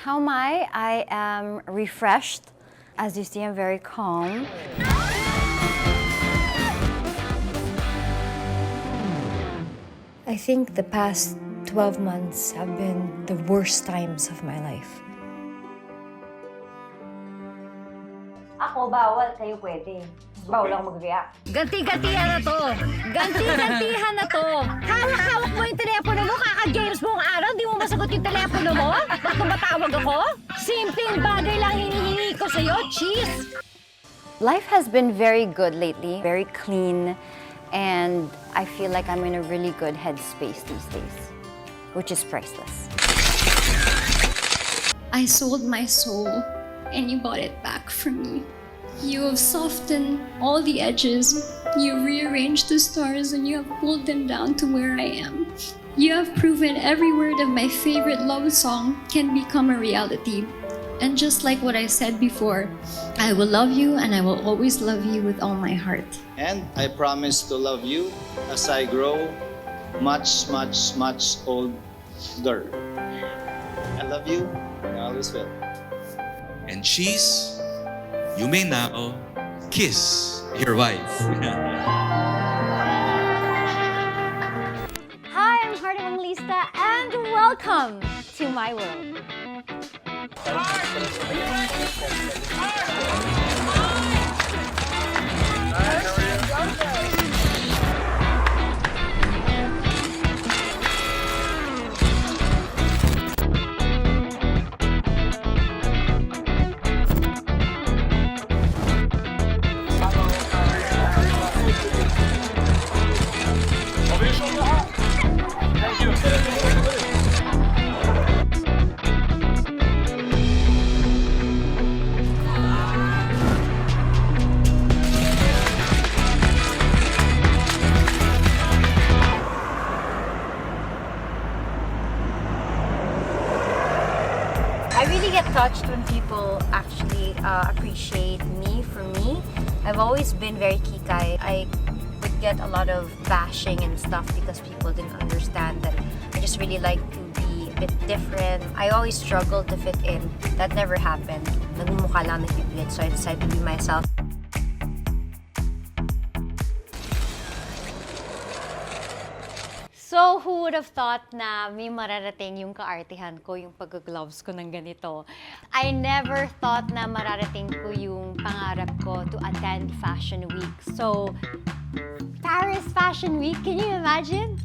How am I? I am refreshed. As you see, I'm very calm. I think the past 12 months have been the worst times of my life. Ako, bawal. Kayo pwede. Bawal lang mag-react. Ganti-gantihan na to! Ganti-gantihan na to! Hawak-hawak mo yung telepono mo, kaka-games mo ang araw, di mo masagot yung telepono mo? Ba't matawag ako? Simpleng bagay lang hinihingi ko sa'yo, cheese! Life has been very good lately, very clean, and I feel like I'm in a really good headspace these days, which is priceless. I sold my soul, and you bought it back from me. You have softened all the edges, you rearranged the stars, and you have pulled them down to where I am. You have proven every word of my favorite love song can become a reality. And just like what I said before, I will love you and I will always love you with all my heart. And I promise to love you as I grow much, much, much older. I love you and I always will. And cheese, you may now kiss your wife. Hi, I'm Heart Evangelista, and welcome to my world. I really get touched when people actually appreciate me for me. I've always been very kikai. I would get a lot of bashing and stuff because people didn't understand that I just really like to be a bit different. I always struggled to fit in. That never happened. Nagmumukha lang nagpipilit, so I decided to be myself. So, who would have thought na may mararating yung kaartehan ko, yung pag-gloves ko ng ganito? I never thought na mararating ko yung pangarap ko to attend Fashion Week. So, Paris Fashion Week, can you imagine?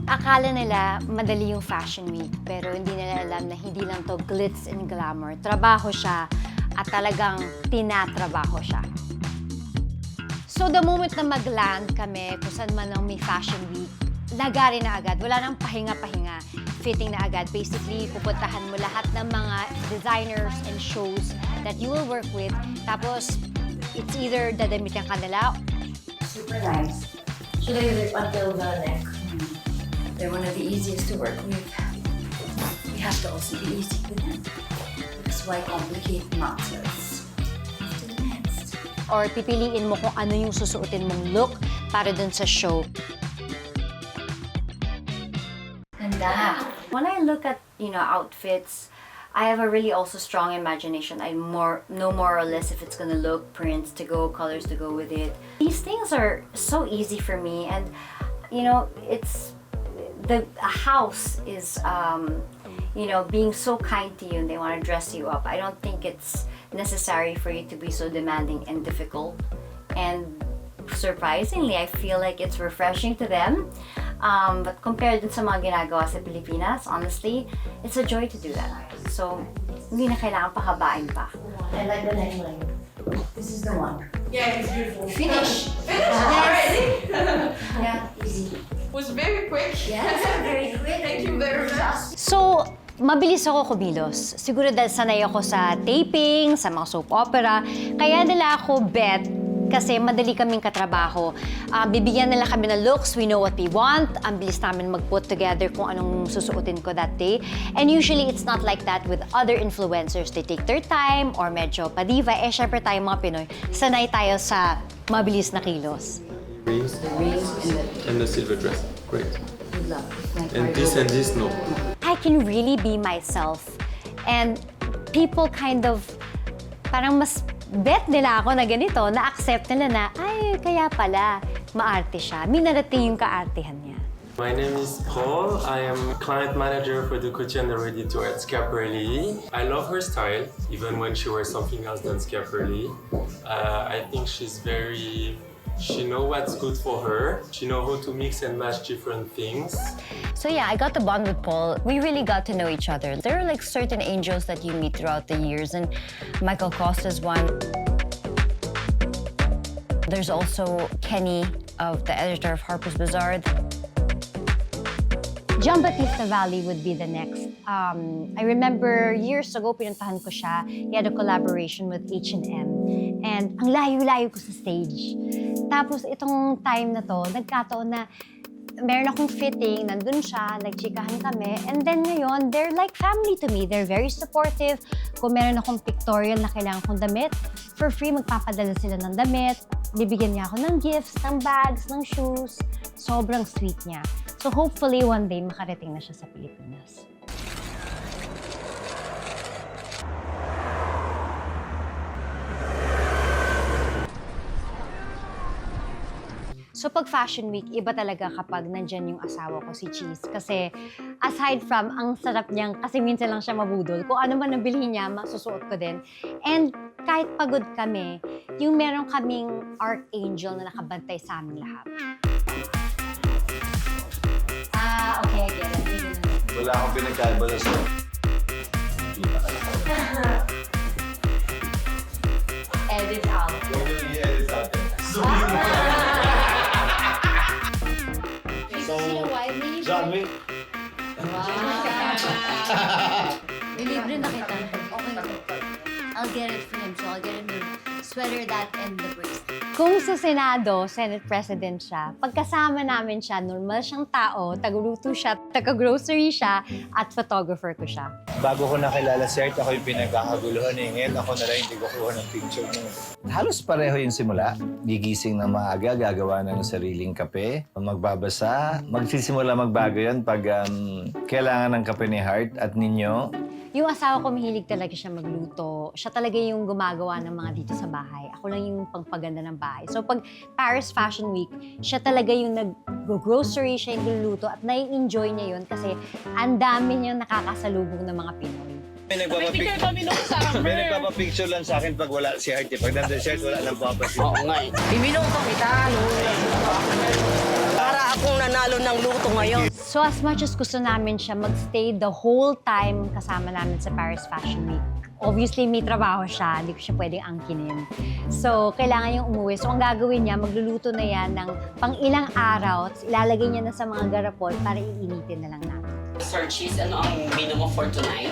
Akala nila madali yung Fashion Week, pero hindi nila alam na hindi lang to glitz and glamour. Trabaho siya at talagang tinatrabaho siya. So the moment na mag-land kami, kung saan man lang may Fashion Week, lagari na agad. Wala nang pahinga-pahinga. Fitting na agad. Basically, pupuntahan mo lahat ng mga designers and shows that you will work with. Tapos, it's either dadamitan ka nila. Super nice. Should I zip until the neck? They're one of the easiest to work with. We have to also be easy with them. Because why complicate matters? Or pipiliin mo kung ano yung susuotin mong look para dun sa show. Ganda. When I look at, outfits, I have a really also strong imagination. I know more or less if it's gonna look, prints to go, colors to go with it. These things are so easy for me, and it's a house is being so kind to you, and they want to dress you up. I don't think it's necessary for you to be so demanding and difficult. And surprisingly, I feel like it's refreshing to them. But compared to sa mga ginagawa sa Pilipinas, honestly, it's a joy to do that. So, hindi na kailangan pahabain pa. I like the neckline. This is the one. Yeah, it's beautiful. Finish! Finish already? Yeah, easy. Was very quick. Yes, very quick. Thank you very much. So, mabilis ako kumilos. Siguro dahil sanay ako sa taping, sa mga soap opera. Kaya nila ako bet kasi madali kaming katrabaho. Bibigyan nila kami ng looks, we know what we want. Ang bilis namin mag-put together kung anong susuotin ko that day. And usually, it's not like that with other influencers. They take their time or medyo padiva. Syempre tayo mga Pinoy, sanay tayo sa mabilis na kilos. Rings and the silver dress. Great. Good luck. And this, no. I I can really be myself. And people kind of, parang mas bet nila ako na ganito, na-accept nila na, ay, kaya pala, maarte siya. Minarating yung kaartehan niya. My name is Paul. I am client manager for the couture and the ready-to-wear at Schiaparelli. I love her style, even when she wears something else than Schiaparelli. I think she knows what's good for her. She knows how to mix and match different things. So yeah, I got to bond with Paul. We really got to know each other. There are like certain angels that you meet throughout the years, and Michael Costa's one. There's also Kenny, of the editor of Harper's Bazaar. Giambattista Valley would be the next. I remember years ago, pinuntahan ko siya. He had a collaboration with H&M. And ang layo-layo ko sa stage. Tapos itong time na to, nagkataon na meron akong fitting, nandun siya, nagchikahan kami. And then ngayon, they're like family to me. They're very supportive. Kung meron akong pictorial na kailangan kong damit, for free, magpapadala sila ng damit. Bibigyan niya ako ng gifts, ng bags, ng shoes. Sobrang sweet niya. So hopefully one day makarating na siya sa Pilipinas. So pag Fashion Week, iba talaga kapag nandyan yung asawa ko, si Cheese. Kasi aside from, ang sarap niyang, kasi minsan lang siya mabudol, kung ano man ang bilhin niya, masusuot ko din. And kahit pagod kami, yung meron kaming archangel na nakabantay sa amin lahat. Okay, I get it. Wala akong pinagkabala sa'yo. Edit out. I-edit natin. So, John Wick. May libre na kita. Okay. I'll get it for him. So I'll get him the sweater, that, and the bracelet. Kung sa Senado, Senate President siya, pagkasama namin siya, normal siyang tao, tagaluto siya, taga-grocery siya, at photographer ko siya. Bago ko nakilala si Art, ako yung pinagkakaguluhan eh. Ngayon ako na lang hindi ko kuha ng picture mo. Halos pareho yung simula. Gigising na maaga, gagawa ng sariling kape, magbabasa. Magsisimula magbago yun pag kailangan ng kape ni Heart at ninyo. Yung asawa ko, mahilig talaga siya magluto. Siya talaga yung gumagawa ng mga dito sa bahay. Ako lang yung pangpaganda ng bahay. So pag Paris Fashion Week, siya talaga yung nag-grocery, siya yung luluto at nai-enjoy niya yun kasi ang dami niyang nakakasalubong ng mga Pinoy. May nagpapapicture lang sa akin pag wala si Heart. Pag nandun si Heart, wala lang papasin. Oo nga eh. Bibinong kita, para akong nanalo ng luto ngayon. So as much as gusto namin siya magstay the whole time kasama namin sa Paris Fashion Week, obviously may trabaho siya, hindi ko siya pwedeng angkinin. So kailangan niyang umuwi. So ang gagawin niya, magluluto na yan ng pang ilang araw, ilalagay niya na sa mga garapon para iinitin na lang natin. Sir Cheese, ano ang menu mo for tonight?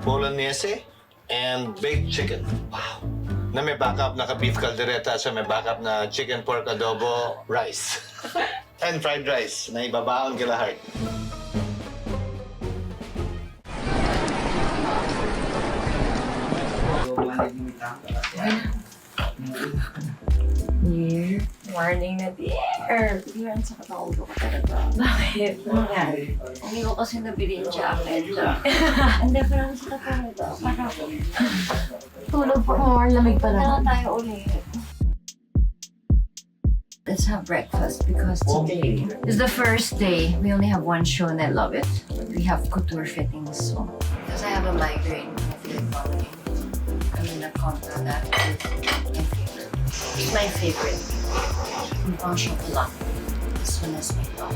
Bolognese and baked chicken. Wow. Na may backup na beef caldereta sa may backup na chicken pork adobo rice. And fried rice na ibabaon kila Heart. Dear, warning na dear. Yan, sa kataulo ko talaga. Bakit? Ano nangyari? Hindi ko kasi nabili yung jacket. Hindi, parang sa kataulo. Parang tulog pa more, lamig pa lang. Kailangan tayo ulit. Let's have breakfast because today is the first day. We only have one show and I love it. We have couture fittings, so. Because I have a migraine, I feel like vomiting. I'm gonna conquer that with my favorite. My favorite. Mukhang chocolate. This one is my top.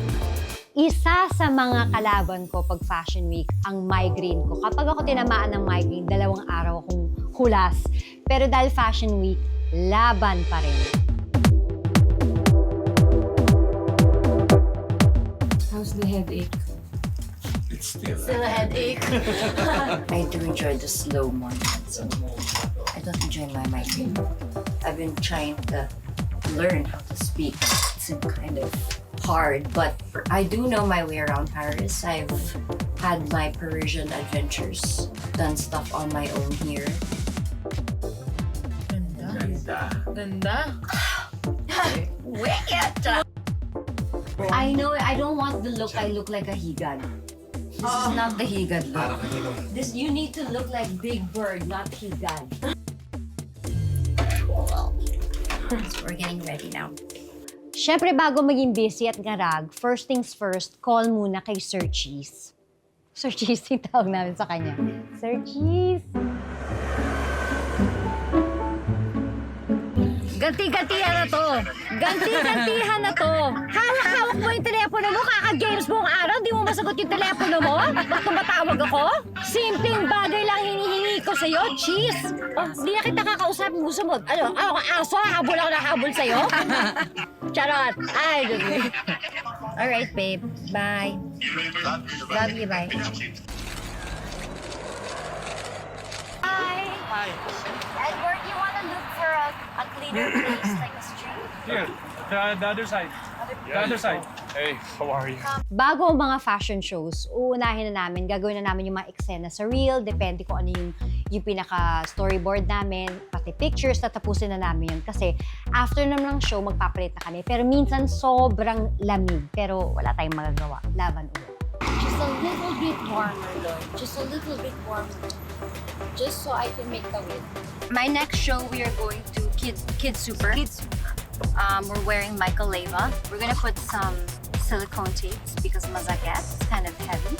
Isa sa mga kalaban ko pag Fashion Week, ang migraine ko. Kapag ako tinamaan ng migraine, 2 araw akong hulas. Pero dahil Fashion Week, laban pa rin. How's the headache? It's still Still a headache. I do enjoy the slow moments. I don't enjoy my migraine. I've been trying to learn how to speak. It's kind of hard, but I do know my way around Paris. I've had my Parisian adventures, done stuff on my own here. Ganda. I know, I don't want the look I look like a higad. This is not the higad look. This, you need to look like Big Bird, not higad. So we're getting ready now. Siyempre, bago maging busy at garag, first things first, call muna kay Sir Cheese. Sir Cheese, yung tawag namin sa kanya. Sir Cheese! Ganti-gantihan na to! Ganti-gantihan na to! Hawak-hawak mo yung telepono mo, kaka-games buong araw, di mo masagot yung telepono mo? Ba't tumatawag ako? Simpleng bagay lang hinihingi ko sa'yo, Cheese! Oh, di na kita kakausapin, gusto mo. Ano, aso, habol ako na habol sa'yo? Charot! Ay, good. Alright, babe. Bye. Love you, bye. Hi. Edward, you wanna look for a cleaner place, like a street? Here, the other side. The other side. Hey, how are you? Bago ang mga fashion shows, uunahin na namin, gagawin na namin yung mga eksena sa reel, depende kung ano yung pinaka-storyboard namin, pati pictures, tatapusin na namin yun. Kasi after naman ng show, magpapalit na kami. Pero minsan sobrang lamig, pero wala tayong magagawa. Laban ulit. Just a little bit warmer, Lord. Just a little bit warmer. Just so I can make the win. My next show, we are going to Kid Super. We're wearing Michael Leva. We're gonna put some silicone tapes because mazaket is kind of heavy.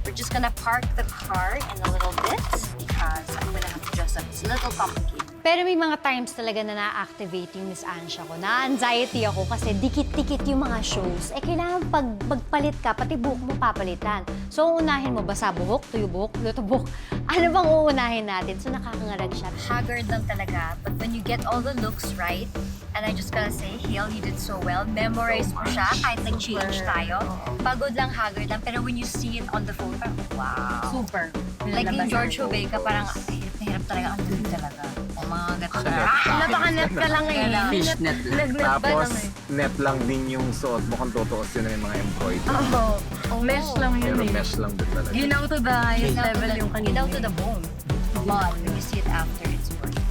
We're just gonna park the car in a little bit because I'm gonna have to dress up. It's a little complicated. Pero may mga times talaga na na-activate yung Miss Ansha ko. Na-anxiety ako kasi dikit-dikit yung mga shows. Eh, kailangan pagpalit ka, pati buhok mo papalitan. So, unahin mo, basa buhok, tuyo buhok, luto buhok. Ano bang uunahin natin? So, nakakangarag siya. Haggard lang talaga. But when you get all the looks right, and I just gotta say, Hale, you did so well. Memorize mo siya kahit nag-change tayo. Pagod lang, haggard lang. Pero when you see it on the phone, parang, wow. Super. Like yung George Hubeca, parang hirap na hirap talaga. Ang tuloy talaga. O mga gato. Napaka-net ka lang eh. Fishnet lang. Tapos, net lang din yung suot mo kung tutuos yun ng mga embroidery. Mesh lang yun Pero eh. mesh lang din talaga. Ginaw to the highest level yung kanina. Ginaw to the bone. But when you see it after, it's worth it.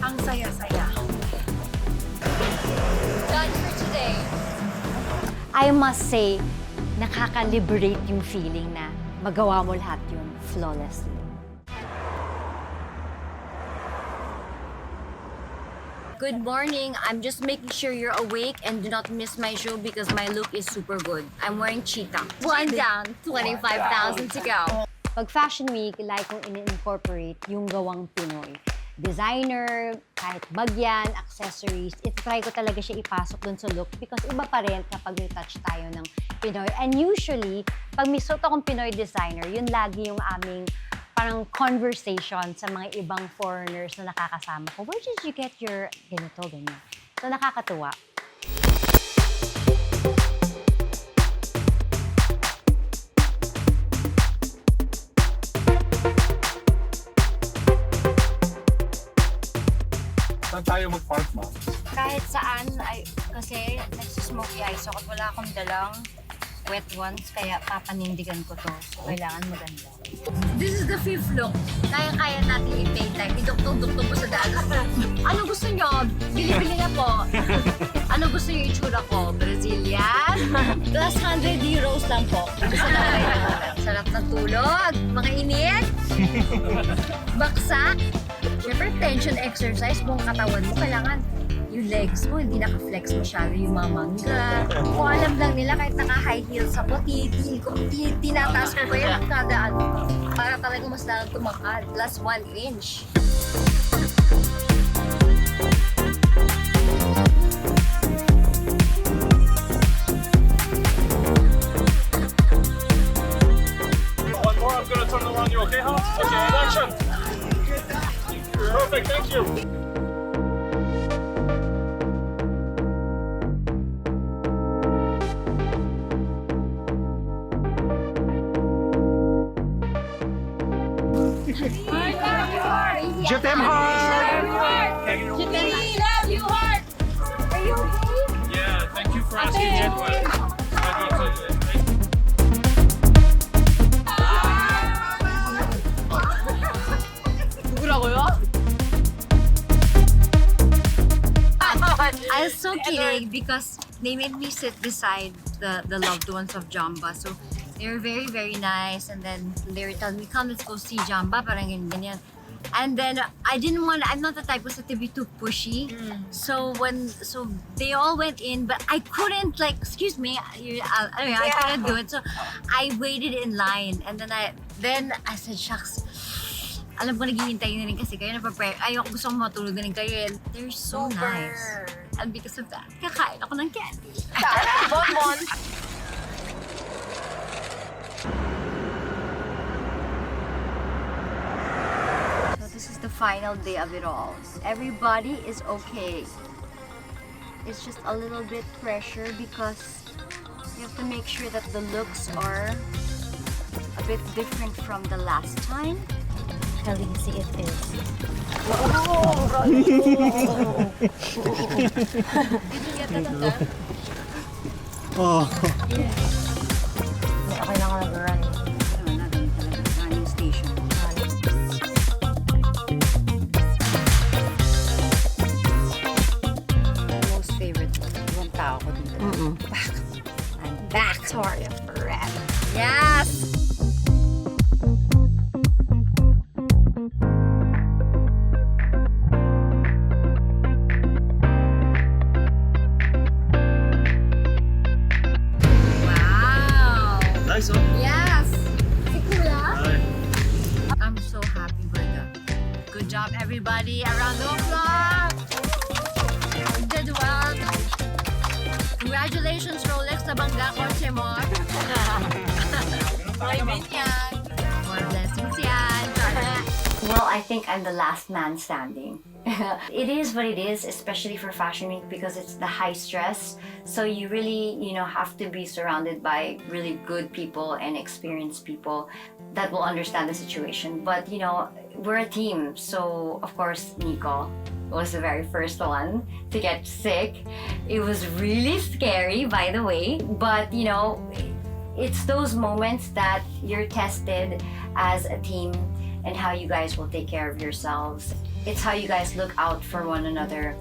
Ang saya-saya. Done for today. I must say, nakaka-liberate yung feeling na magawa mo lahat yun flawlessly. Good morning. I'm just making sure you're awake and do not miss my show because my look is super good. I'm wearing cheetah. One down, 25,000 to go. Pag Fashion Week, like kong in-incorporate yung gawang Pinoy. Designer, kahit bagyan, accessories, try ko talaga siya ipasok dun sa look because iba pa rin kapag may touch tayo ng Pinoy. And usually, pag may suot akong Pinoy designer, yun lagi yung aming parang conversation sa mga ibang foreigners na nakakasama ko. Where did you get your ganito, ganyan? So, nakakatuwa. Saan tayo mag-park, ma'am? Kahit saan, kasi nagsismoky eyes ako at wala akong dalang wet ones, kaya papanindigan ko to. So, kailangan maganda. This is the fifth look. Kaya natin i-paint time. Iduktok-duktok ko sa daan. Ano gusto nyo? Bili-bili na po. Ano gusto nyo itsura ko? Brazilian? Plus 100 euros lang po. Sarap na tulog. Mga init. Baksak. Siyempre, tension exercise. Buong katawan mo, kailangan yung legs mo, hindi naka-flex masyado yung mga mangga. Kung alam lang nila, kahit naka-high heels ako, tinataas ko pa yun kada ano. Para talaga mas lang tumakad. Plus 1 inch. One more, I'm gonna turn around you, okay, huh? Okay, action! Perfect, thank you! Je t'aime, Heart! Yeah, thank you for asking me anyway. I was so kidding because they made me sit beside the loved ones of Jamba. So, They were very, very nice. And then they were telling me, come, let's go see Jamba. Parang ganyan. And then I didn't want, I'm not the type to be too pushy. So they all went in, but I couldn't excuse me, I couldn't do it. So I waited in line. And then I said, shucks, alam ko naghihintay na rin kasi kayo, ayoko gusto kong matulog na rin kayo. And they're so nice. And because of that, kakain ako ng candy. Bonbon. So this is the final day of it all. Everybody is okay. It's just a little bit pressure because you have to make sure that the looks are a bit different from the last time. Khaleesi it is. Okay lang ako nag-run. Running station. Most favorite ko. Ibang tao ko dito. I'm back. Sorry for red. Yes! Nice, oh. Yes! I'm so happy, Brenda. Good job, everybody. Around the applause. You did well. Congratulations, Rolex. Nabangga kotse mo. More blessings yan. Well, I think I'm the last man standing. It is what it is, especially for Fashion Week because it's the high stress. So you really, have to be surrounded by really good people and experienced people that will understand the situation. But, we're a team. So, of course, Nico was the very first one to get sick. It was really scary, by the way. But, it's those moments that you're tested as a team and how you guys will take care of yourselves. It's how you guys look out for one another.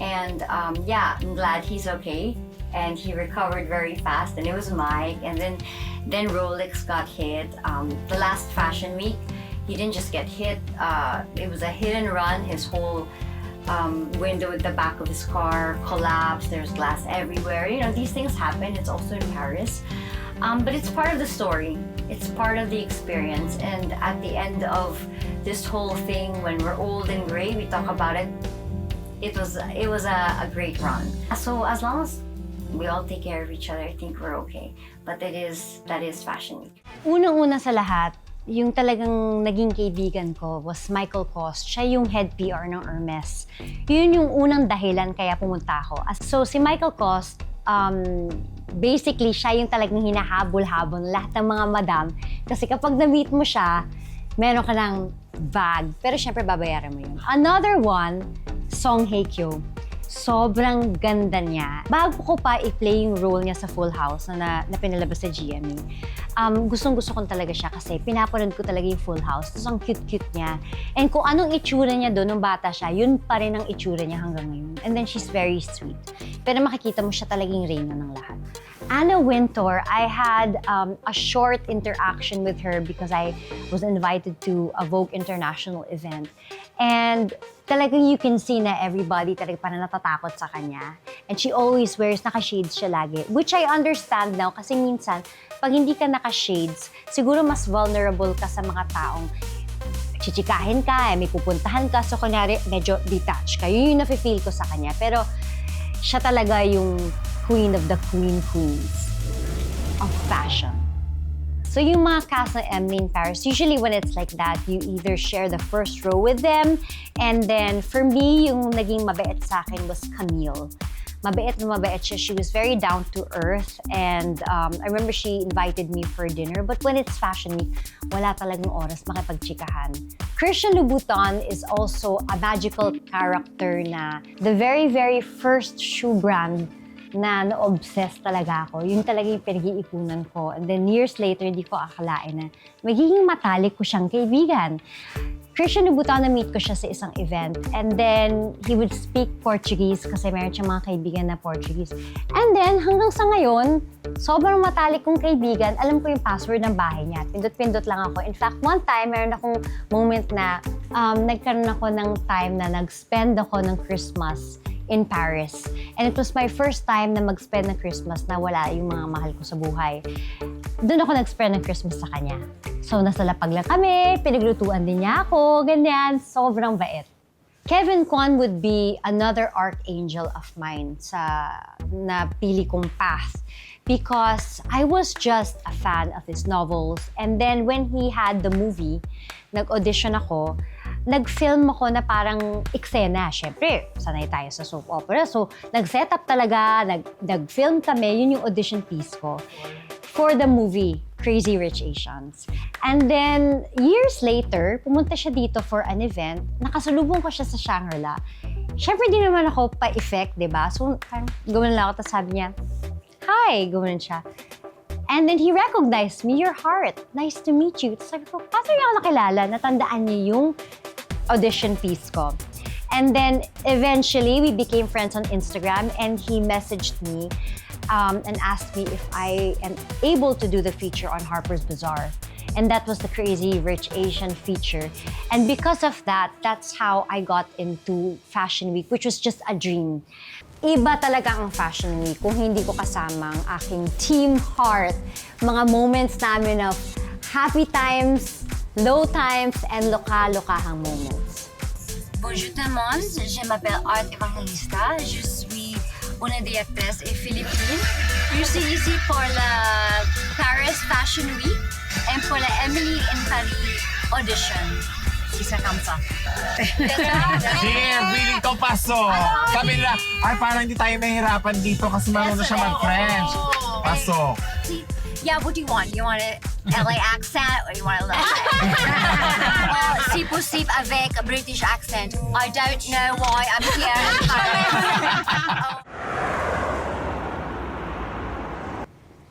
And I'm glad he's okay. And he recovered very fast. And it was Mike. And then Rolex got hit. The last Fashion Week, he didn't just get hit. It was a hit and run. His whole window at the back of his car collapsed. There's glass everywhere. These things happen. It's also in Paris. But it's part of the story. It's part of the experience. And at the end of this whole thing, when we're old and gray, we talk about it. It was a great run. So as long as we all take care of each other, I think we're okay. But that is Fashion Week. Unang-una sa lahat, yung talagang naging kaibigan ko was Michael Kos. Siya yung head PR ng Hermes. Yun yung unang dahilan kaya pumunta ako. So si Michael Kos, basically, siya yung talagang hinahabol-habol lahat ng mga madam. Kasi kapag na-meet mo siya, meron ka ng bag. Pero syempre, babayaran mo yun. Another one, Song Hye Kyo. Sobrang ganda niya. Bago ko pa i-play yung role niya sa Full House na pinalabas sa GMA, gustong-gusto ko talaga siya kasi pinapanood ko talaga yung Full House. Tapos ang cute-cute niya. And kung anong itsura niya doon nung bata siya, yun pa rin ang itsura niya hanggang ngayon. And then she's very sweet. Pero makikita mo siya talagang reyna ng lahat. Anna Wintour, I had a short interaction with her because I was invited to a Vogue International event. And talagang you can see na everybody talagang parang natatakot sa kanya. And she always wears, naka-shades siya lagi. Which I understand now kasi minsan, pag hindi ka naka-shades, siguro mas vulnerable ka sa mga taong chichikahin ka, may pupuntahan ka. So kunyari, medyo detached ka. Yun yung nafe-feel ko sa kanya. Pero siya talaga yung queen of the queens of fashion. So yung mga cast ng Emily in Paris, usually when it's like that, you either share the first row with them, and then for me, yung naging mabait sa akin was Camille. Mabait na mabait siya. She was very down to earth, and I remember she invited me for dinner, but when it's Fashion Week, wala talagang oras makipagchikahan. Christian Louboutin is also a magical character na the very, very first shoe brand na na-obsess talaga ako. Yun talaga yung pinag-iipunan ko. And then years later, hindi ko akalain na magiging matalik ko siyang kaibigan. Christian Louboutin, na-meet ko siya sa isang event. And then, he would speak Portuguese kasi meron siyang mga kaibigan na Portuguese. And then, hanggang sa ngayon, sobrang matalik kong kaibigan, alam ko yung password ng bahay niya. Pindot-pindot lang ako. In fact, one time, meron akong moment na nagkaroon ako ng time na nag-spend ako ng Christmas in Paris. And it was my first time na mag-spend ng Christmas na wala yung mga mahal ko sa buhay. Doon ako nag-spend ng Christmas sa kanya. So, nasa lapag lang kami, pinaglutuan din niya ako, ganyan. Sobrang bait. Kevin Kwan would be another archangel of mine sa napili kong path because I was just a fan of his novels. And then when he had the movie, nag-audition ako, nag-film ako na parang eksena. Siyempre, sanay tayo sa soap opera. So, nag-set up talaga, nag-film kami. Yun yung audition piece ko for the movie, Crazy Rich Asians. And then, years later, pumunta siya dito for an event. Nakasalubong ko siya sa Shangri-La. Siyempre, di naman ako pa-effect, di ba? So, parang gawin lang ako, tapos sabi niya, hi, gawin siya. And then he recognized me, your heart. Nice to meet you. Tapos sabi ko, paano niya ako nakilala? Natandaan niya yung audition piece ko. And then eventually, we became friends on Instagram and he messaged me and asked me if I am able to do the feature on Harper's Bazaar. And that was the Crazy Rich Asian feature. And because of that, that's how I got into Fashion Week, which was just a dream. Iba talaga ang Fashion Week kung hindi ko kasama ang aking Team Heart. Mga moments namin of happy times, low times, and loka-lokahang moments. Bonjour tout le monde, je m'appelle Heart Evangelista. Je suis une des actrices philippines. Je suis ici pour la Paris Fashion Week et pour la Emily in Paris audition. Isa comme ça. Sige, feeling ko paso. Sabi nila, ay parang hindi tayo nahihirapan dito kasi marunong siya mag-French. Paso. Yeah, what do you want? You want a LA accent or you want a local? Si possible avec a British accent. I don't know why I'm here in Paris.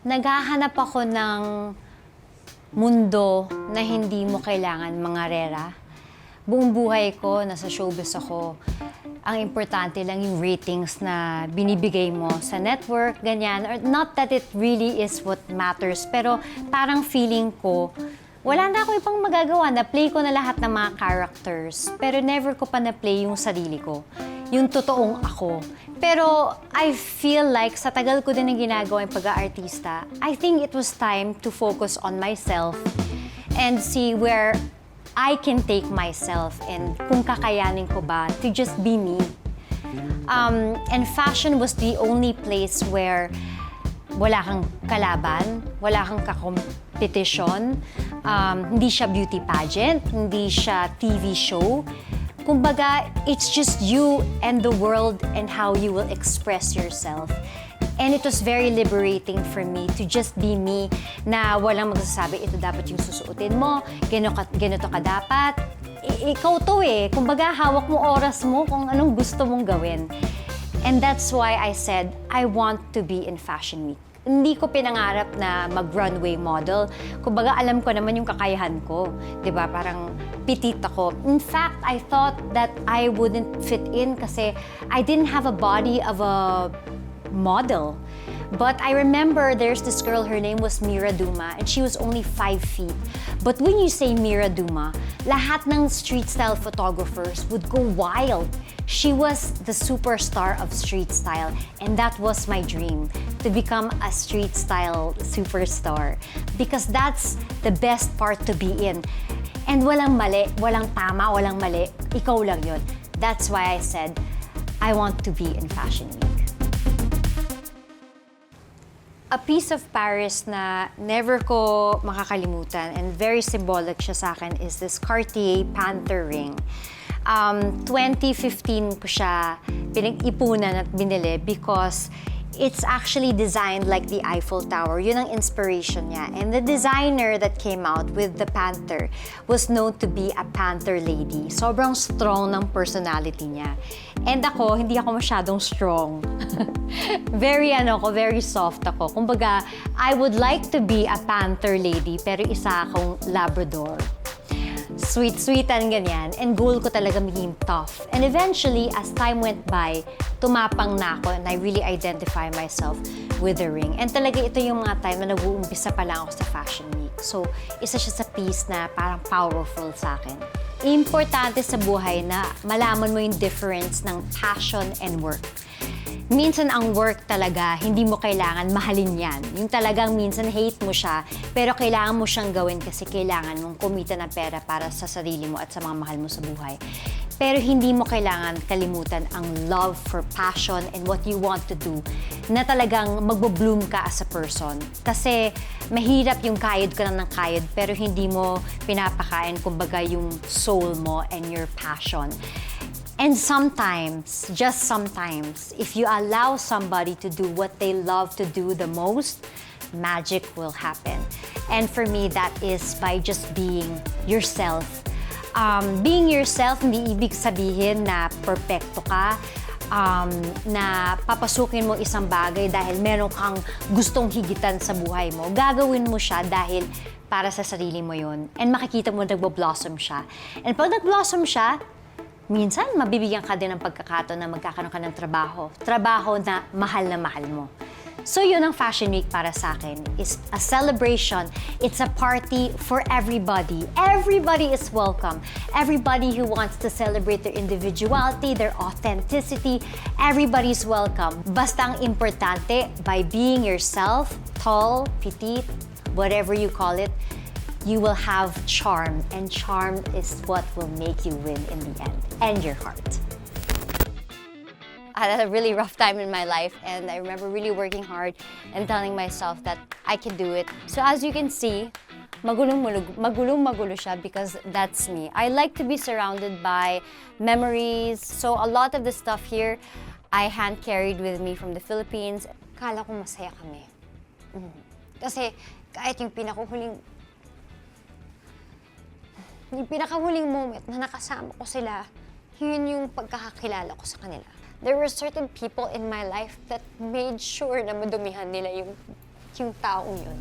Naghahanap ako ng mundo na hindi mo kailangan mangarera. Buong buhay ko, nasa showbiz ako. Ang importante lang yung ratings na binibigay mo sa network, ganyan. Or not that it really is what matters, pero parang feeling ko, wala na ako ibang magagawa. Na-play ko na lahat ng mga characters, pero never ko pa na-play yung sarili ko. Yung totoong ako. Pero I feel like sa tagal ko din na ginagawa yung pag-aartista, I think it was time to focus on myself and see where I can take myself and kung kakayanin ko ba to just be me. And fashion was the only place where wala kang kalaban, wala kang kakompetisyon, hindi siya beauty pageant, hindi siya TV show. Kumbaga, it's just you and the world and how you will express yourself. And it was very liberating for me to just be me na walang magsasabi, ito dapat yung susuotin mo, ganito ka dapat. Ikaw to eh. Kumbaga, hawak mo oras mo kung anong gusto mong gawin. And that's why I said, I want to be in Fashion Week. Hindi ko pinangarap na mag-runway model. Kumbaga, alam ko naman yung kakayahan ko. Diba? Parang petite ako. In fact, I thought that I wouldn't fit in kasi I didn't have a body of a model. But I remember there's this girl, her name was Mira Duma, and she was only 5 feet. But when you say Mira Duma, lahat ng street style photographers would go wild. She was the superstar of street style, and that was my dream, to become a street style superstar. Because that's the best part to be in. And walang mali, walang tama, walang mali. Ikaw lang yun. That's why I said, I want to be in Fashion Week. A piece of Paris na never ko makakalimutan and very symbolic siya sa akin is this Cartier Panther ring. 2015 ko siya pinag-ipunan at binili because it's actually designed like the Eiffel Tower. Yun ang inspiration niya. And the designer that came out with the Panther was known to be a Panther lady. Sobrang strong ng personality niya. And ako, hindi ako masyadong strong. Very soft ako. Kumbaga, I would like to be a Panther lady, pero isa akong Labrador. sweet-sweetan, ganyan. And goal ko talaga maging tough. And eventually, as time went by, tumapang na ako and I really identify myself with the ring. And talaga ito yung mga time na nag-uumpisa pa lang ako sa Fashion Week. So, isa siya sa piece na parang powerful sa akin. Importante sa buhay na malaman mo yung difference ng passion and work. Minsan ang work talaga, hindi mo kailangan mahalin yan. Yung talagang minsan hate mo siya, pero kailangan mo siyang gawin kasi kailangan mong kumita ng pera para sa sarili mo at sa mga mahal mo sa buhay. Pero hindi mo kailangan kalimutan ang love for passion and what you want to do na talagang magbo-bloom ka as a person. Kasi mahirap yung kayod ka lang ng kayod pero hindi mo pinapakain kumbaga yung soul mo and your passion. And sometimes, just sometimes, if you allow somebody to do what they love to do the most, magic will happen. And for me, that is by just being yourself. Being yourself, hindi ibig sabihin na perfecto ka, na papasukin mo isang bagay dahil meron kang gustong higitan sa buhay mo. Gagawin mo siya dahil para sa sarili mo yun. And makikita mo nagbo-blossom siya. And pag nag-blossom siya, minsan, mabibigyan ka din ng pagkakataon na magkakaroon ka ng trabaho. Trabaho na mahal mo. So yun ang Fashion Week para sa akin. It's a celebration. It's a party for everybody. Everybody is welcome. Everybody who wants to celebrate their individuality, their authenticity, everybody's welcome. Basta ang importante, by being yourself, tall, petite, whatever you call it, you will have charm, and charm is what will make you win in the end, and your heart. I had a really rough time in my life, and I remember really working hard and telling myself that I can do it. So as you can see, magulong-magulo siya because that's me. I like to be surrounded by memories. So a lot of the stuff here, I hand-carried with me from the Philippines. Kala ko masaya kami. Kasi kahit yung pinakahuling moment na nakasama ko sila, yun yung pagkakakilala ko sa kanila. There were certain people in my life that made sure na madumihan nila yung taong yun.